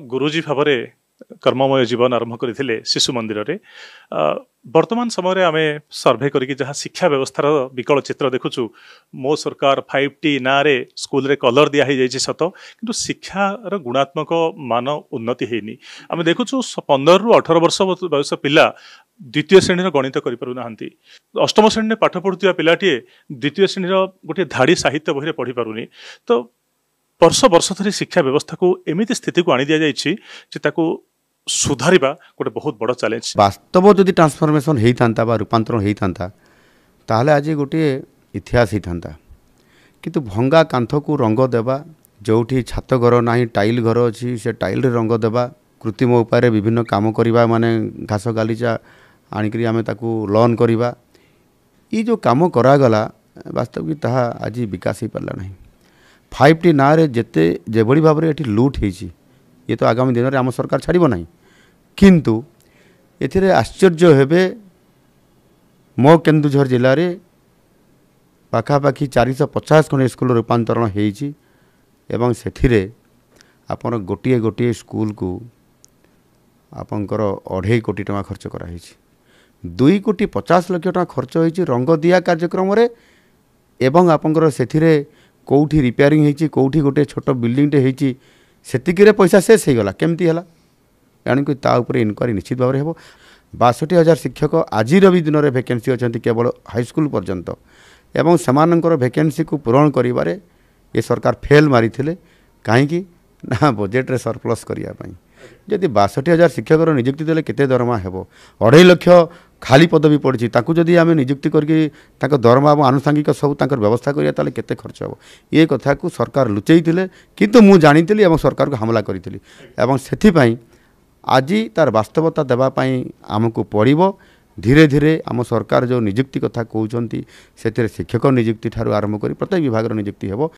गुरुजी भाव कर्ममय जीवन आरंभ करते शिशु मंदिर रे वर्तमान समय आम सर्भे करके जहाँ शिक्षा व्यवस्थार विकल चित्र देखुचु मो सरकार 5T ना रे स्कूल रे कलर दिया ही जाइए सत किंतु शिक्षार गुणात्मक मान उन्नति हैनी आम देखुचु 15 रु 18 वर्ष बयस पिला द्वितीय श्रेणी गणित करें अष्टम श्रेणी में पाठ पढ़ुवा पिलाटीए द्वितीय श्रेणी गोटे धाड़ी साहित्य बही पढ़ी पारुनी तो वर्ष वर्ष धरी शिक्षा व्यवस्था को एमती स्थिति को आनी दि जाइए सुधारिबा गोटे बहुत बड़ चैलेंज वास्तव जदि ट्रांसफॉर्मेशन होता बा रूपांतरण होता ताहले आज गोटे इतिहास होता किंतु भंगा कांथ को रंग देवा जोठी छात घर ना टाइल घर अच्छी से टाइल रे रंग देवा कृत्रिम उपाय विभिन्न काम करवा माने घास गालीचा आणिक आम ताकू लॉन करवा ये जो काम करागला वास्तव की आज विकास हो पारा ना 5T ना रे जेते जेभली भाव में ये लुट होती ये तो आगामी दिन में आम सरकार छाड़ब ना किंतु एथिरे आश्चर्य हेबे मो केन्दुझर जिले में पाखापाखि 450 खंड स्कूल रूपांतरण होती एवं सेथिरे आपन गोटे गोटे स्कूल को आपंकर 2.5 कोटी टका खर्च कराई 2 कोटी 50 लाख टका खर्च होती रंग दिया कार्यक्रम रे एवं आपंकर सेथिरे कौटी रिपेयरिंग होती कौटी गोटे छोट बिल्डिंगटे होती सेतिकी पैसा शेष हो गला केमती है यानी ताऊपर इनक्वारी निश्चित भाव में हो 62,000 शिक्षक आज भी दिन में वैकेंसी अच्छा केवल हाईस्कूल पर्यंत एवं सेमानंकर वैकेंसी को पूरण करिबारे ये सरकार फेल मारी कहीं ना बजेट रे सरप्लस करने जदि 62,000 शिक्षक नियुक्ति देले केते दरमा हेबो 2.5 लाख खाली पदवी पड़ी जदि आम नियुक्ति करके दरमा और आनुषंगिक सब व्यवस्था करिया ताले केते खर्च हो ये कथा को सरकार लुचई किंतु मु जानी और सरकार को हमला करी से आज तार वास्तवता देवाई आमको पड़ो धीरे धीरे आम सरकार जो नियुक्ति कथा कहते से शिक्षक नियुक्ति ठार आरंभ कर प्रत्येक विभाग नियुक्ति हेबो।